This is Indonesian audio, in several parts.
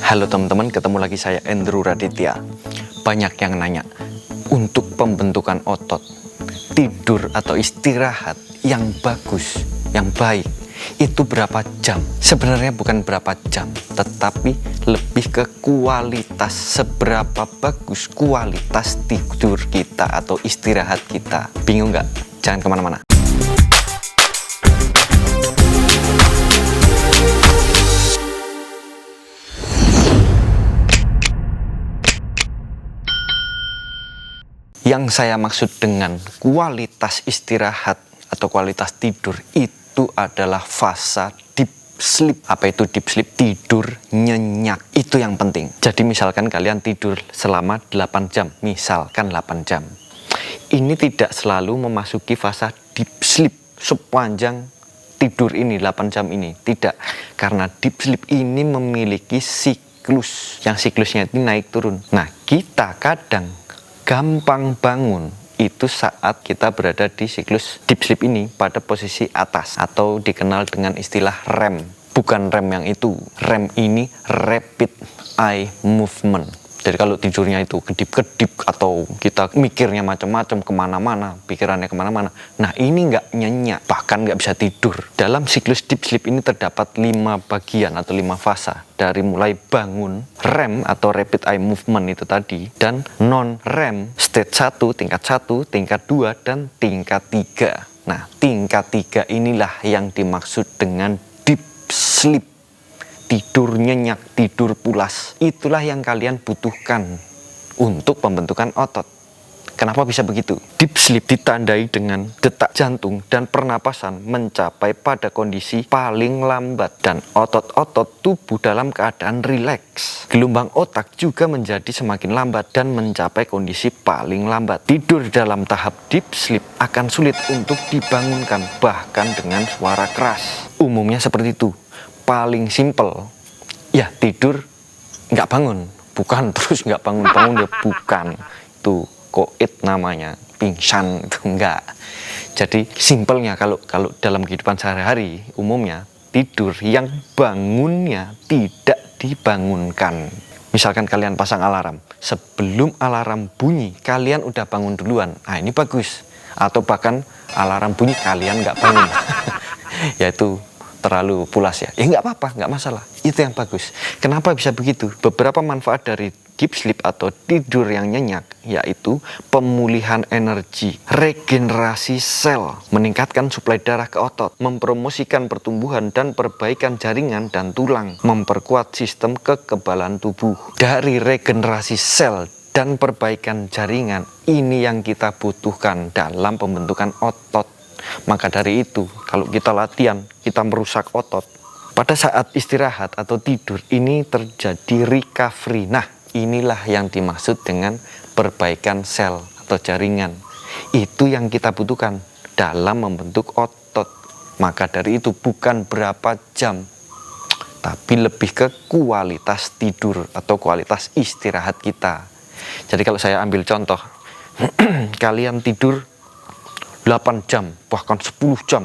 Halo teman-teman, ketemu lagi saya Andrew Raditya. Banyak yang nanya, untuk pembentukan otot, tidur atau istirahat yang bagus, yang baik, itu berapa jam? Sebenarnya bukan berapa jam, tetapi lebih ke kualitas. Seberapa bagus kualitas tidur kita atau istirahat kita. Bingung nggak? Jangan kemana-mana. Yang saya maksud dengan kualitas istirahat atau kualitas tidur itu adalah fase deep sleep. Apa itu deep sleep? Tidur nyenyak. Itu yang penting. Jadi misalkan kalian tidur selama 8 jam. Misalkan 8 jam. Ini tidak selalu memasuki fase deep sleep sepanjang tidur ini 8 jam ini. Tidak. Karena deep sleep ini memiliki siklus. Yang siklusnya itu naik turun. Nah, kita kadang gampang bangun itu saat kita berada di siklus deep sleep ini pada posisi atas atau dikenal dengan istilah REM. Bukan REM yang itu. REM ini rapid eye movement. Jadi kalau tidurnya itu kedip-kedip atau kita mikirnya macam-macam kemana-mana, pikirannya kemana-mana. Nah ini nggak nyenyak, bahkan nggak bisa tidur. Dalam siklus deep sleep ini terdapat 5 bagian atau 5 fase. Dari mulai bangun, REM atau rapid eye movement itu tadi, dan non-REM, stage 1, tingkat 1, tingkat 2, dan tingkat 3. Nah tingkat 3 inilah yang dimaksud dengan deep sleep. Tidur nyenyak, tidur pulas. Itulah yang kalian butuhkan untuk pembentukan otot. Kenapa bisa begitu? Deep sleep ditandai dengan detak jantung dan pernapasan mencapai pada kondisi paling lambat. Dan otot-otot tubuh dalam keadaan rileks. Gelombang otak juga menjadi semakin lambat dan mencapai kondisi paling lambat. Tidur dalam tahap deep sleep akan sulit untuk dibangunkan, bahkan dengan suara keras. Umumnya seperti itu. Paling simple, ya tidur nggak bangun, bukan terus nggak bangun-bangun ya bukan, itu koit namanya, pingsan itu enggak. Jadi simpelnya kalau dalam kehidupan sehari-hari umumnya tidur yang bangunnya tidak dibangunkan. Misalkan kalian pasang alarm, sebelum alarm bunyi kalian udah bangun duluan, nah ini bagus. Atau bahkan alarm bunyi kalian nggak bangun, yaitu terlalu pulas ya nggak apa-apa, nggak masalah, itu yang bagus. Kenapa bisa begitu? Beberapa manfaat dari deep sleep atau tidur yang nyenyak yaitu pemulihan energi, regenerasi sel, meningkatkan suplai darah ke otot, mempromosikan pertumbuhan dan perbaikan jaringan dan tulang, memperkuat sistem kekebalan tubuh. Dari regenerasi sel dan perbaikan jaringan ini yang kita butuhkan dalam pembentukan otot. Maka dari itu, kalau kita latihan, kita merusak otot. Pada saat istirahat atau tidur, ini terjadi recovery. Nah, inilah yang dimaksud dengan perbaikan sel atau jaringan. Itu yang kita butuhkan dalam membentuk otot. Maka dari itu, bukan berapa jam, tapi lebih ke kualitas tidur atau kualitas istirahat kita. Jadi kalau saya ambil contoh, kalian tidur 8 jam, bahkan 10 jam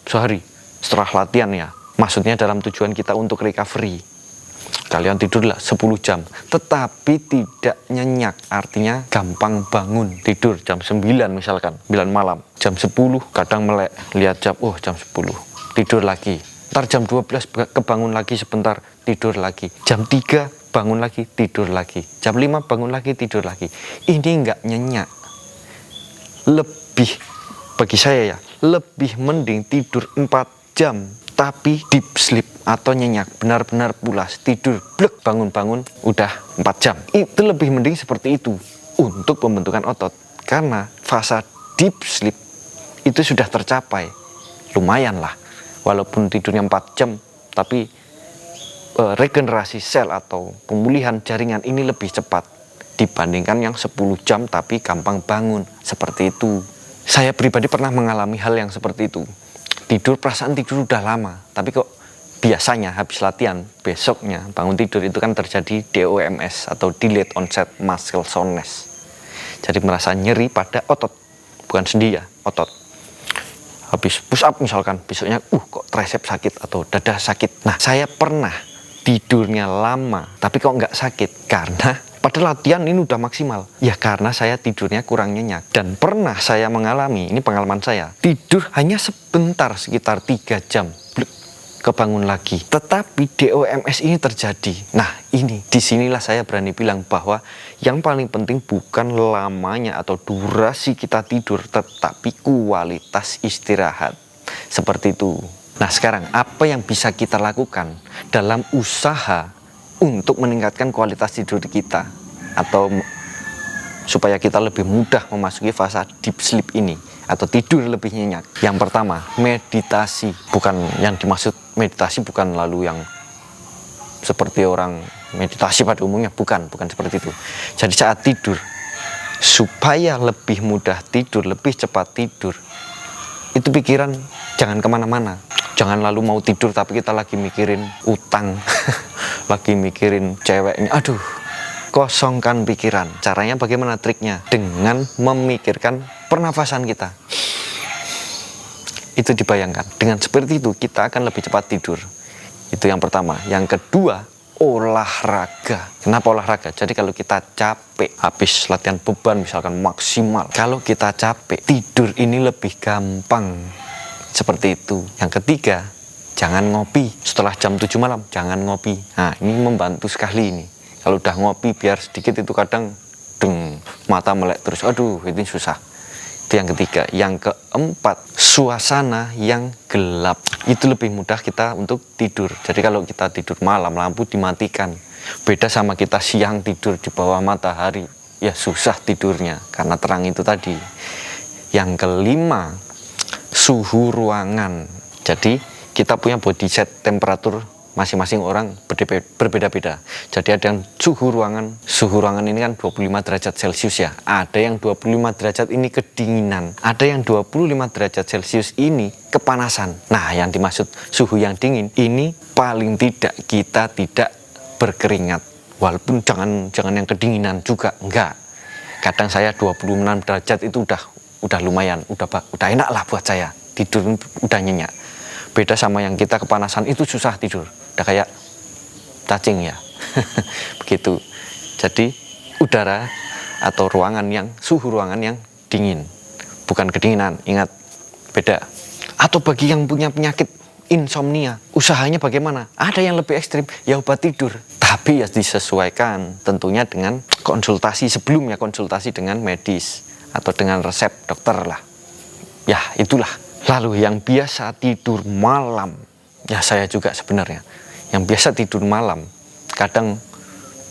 sehari setelah latihan ya. Maksudnya dalam tujuan kita untuk recovery. Kalian tidurlah 10 jam, tetapi tidak nyenyak. Artinya gampang bangun. Tidur jam 9 misalkan, 9 malam. Jam 10 kadang melek, lihat jam, oh jam 10. Tidur lagi. Ntar jam 12 kebangun lagi sebentar, tidur lagi. Jam 3 bangun lagi, tidur lagi. Jam 5 bangun lagi, tidur lagi. Ini nggak nyenyak. Bagi saya ya, lebih mending tidur 4 jam tapi deep sleep atau nyenyak, benar-benar pulas, tidur blek, bangun-bangun udah 4 jam. Itu lebih mending seperti itu untuk pembentukan otot. Karena fase deep sleep itu sudah tercapai. Lumayan lah, walaupun tidurnya 4 jam tapi regenerasi sel atau pemulihan jaringan ini lebih cepat dibandingkan yang 10 jam tapi gampang bangun. Seperti itu. Saya pribadi pernah mengalami hal yang seperti itu. Perasaan tidur udah lama, tapi kok biasanya habis latihan, besoknya bangun tidur itu kan terjadi DOMS atau Delayed Onset Muscle Soreness. Jadi merasa nyeri pada otot, bukan sendi ya, otot. Habis push up misalkan, besoknya kok tricep sakit atau dada sakit. Nah, saya pernah tidurnya lama, tapi kok nggak sakit? Karena pada latihan ini udah maksimal. Ya karena saya tidurnya kurang nyenyak. Dan pernah saya mengalami, ini pengalaman saya, tidur hanya sebentar, sekitar 3 jam. Kebangun lagi. Tetapi DOMS ini terjadi. Nah ini, disinilah saya berani bilang bahwa yang paling penting bukan lamanya atau durasi kita tidur, tetapi kualitas istirahat. Seperti itu. Nah sekarang, apa yang bisa kita lakukan dalam usaha untuk meningkatkan kualitas tidur kita, atau supaya kita lebih mudah memasuki fase deep sleep ini, atau tidur lebih nyenyak? Yang pertama, meditasi. Bukan yang dimaksud meditasi, bukan lalu yang seperti orang meditasi pada umumnya, bukan seperti itu. Jadi saat tidur, supaya lebih mudah tidur, lebih cepat tidur, itu pikiran jangan kemana-mana. Jangan lalu mau tidur tapi kita lagi mikirin utang, lagi mikirin ceweknya. Aduh, kosongkan pikiran. Caranya bagaimana triknya? Dengan memikirkan pernafasan kita. Itu dibayangkan. Dengan seperti itu kita akan lebih cepat tidur. Itu yang pertama. Yang kedua, olahraga. Kenapa olahraga? Jadi kalau kita capek, habis latihan beban misalkan maksimal, kalau kita capek, tidur ini lebih gampang. Seperti itu. Yang ketiga, jangan ngopi setelah jam 7 malam. Jangan ngopi. Nah ini membantu sekali ini. Kalau udah ngopi biar sedikit itu kadang mata melek terus. Aduh ini susah. Itu yang ketiga. Yang keempat, suasana yang gelap. Itu lebih mudah kita untuk tidur. Jadi kalau kita tidur malam, lampu dimatikan. Beda sama kita siang tidur di bawah matahari. Ya susah tidurnya karena terang itu tadi. Yang kelima, suhu ruangan. Jadi kita punya body set temperatur masing-masing orang berbeda-beda. Jadi ada yang suhu ruangan ini kan 25 derajat Celcius ya. Ada yang 25 derajat ini kedinginan. Ada yang 25 derajat Celcius ini kepanasan. Nah yang dimaksud suhu yang dingin ini paling tidak kita tidak berkeringat. Walaupun jangan yang kedinginan juga, enggak. Kadang saya 26 derajat itu udah lumayan, udah enak lah buat saya. Tidur udah nyenyak. Beda sama yang kita kepanasan itu susah tidur. Udah kayak cacing ya. Begitu. Jadi udara atau suhu ruangan yang dingin. Bukan kedinginan, ingat. Beda. Atau bagi yang punya penyakit insomnia, usahanya bagaimana? Ada yang lebih ekstrim, ya obat tidur. Tapi ya disesuaikan tentunya dengan konsultasi sebelumnya, konsultasi dengan medis atau dengan resep dokter lah. Ya itulah. Lalu yang biasa tidur malam, ya saya juga sebenarnya. Yang biasa tidur malam, kadang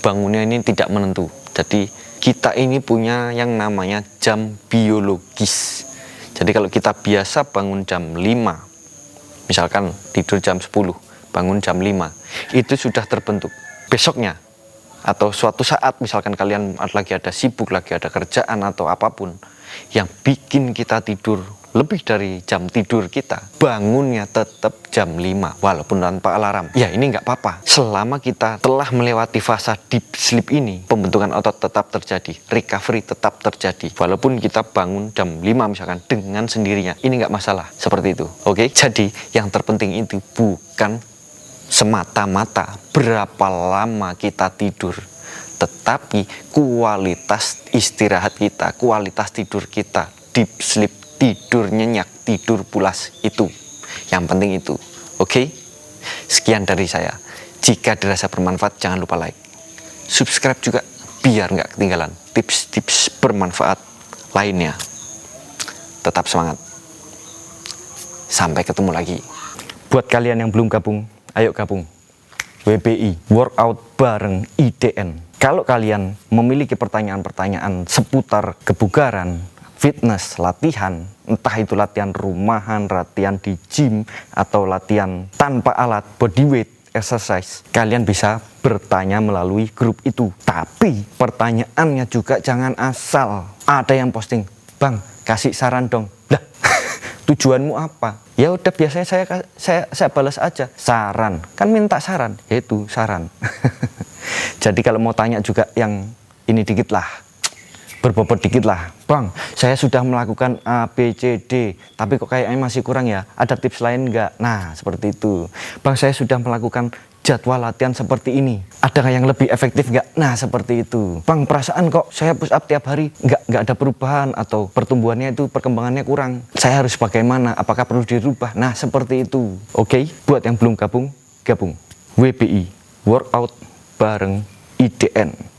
bangunnya ini tidak menentu. Jadi kita ini punya yang namanya jam biologis. Jadi kalau kita biasa bangun jam 5, misalkan tidur jam 10, bangun jam 5, itu sudah terbentuk. Besoknya atau suatu saat misalkan kalian lagi ada sibuk, lagi ada kerjaan atau apapun yang bikin kita tidur lebih dari jam tidur kita, bangunnya tetap jam 5 walaupun tanpa alarm. Ya ini nggak apa-apa. Selama kita telah melewati fase deep sleep ini, pembentukan otot tetap terjadi, recovery tetap terjadi. Walaupun kita bangun jam 5 misalkan dengan sendirinya, ini nggak masalah. Seperti itu. Oke, jadi yang terpenting itu bukan semata-mata berapa lama kita tidur, tetapi kualitas istirahat kita, kualitas tidur kita, deep sleep, tidur nyenyak, tidur pulas, itu yang penting itu. Oke, sekian dari saya. Jika dirasa bermanfaat, jangan lupa like, subscribe juga biar nggak ketinggalan tips-tips bermanfaat lainnya. Tetap semangat, sampai ketemu lagi. Buat kalian yang belum gabung, ayo gabung. WBI, Workout Bareng IDN. Kalau kalian memiliki pertanyaan-pertanyaan seputar kebugaran, fitness, latihan, entah itu latihan rumahan, latihan di gym, atau latihan tanpa alat, bodyweight exercise, kalian bisa bertanya melalui grup itu. Tapi pertanyaannya juga jangan asal. Ada yang posting, "Bang, kasih saran dong." Lah, tujuanmu apa? Ya udah, biasanya saya balas aja saran. Kan minta saran, yaitu saran. Jadi kalau mau tanya juga yang ini dikit lah, berbobot dikit lah. "Bang, saya sudah melakukan A, B, C, D, tapi kok kayaknya masih kurang ya. Ada tips lain nggak?" Nah, seperti itu. "Bang, saya sudah melakukan jadwal latihan seperti ini. Adakah yang lebih efektif nggak? Nah, seperti itu. Bang, perasaan kok saya push up tiap hari nggak ada perubahan atau pertumbuhannya itu perkembangannya kurang. Saya harus bagaimana? Apakah perlu dirubah? Nah, seperti itu. Oke, buat yang belum gabung, gabung. WBI, Workout bareng IDN.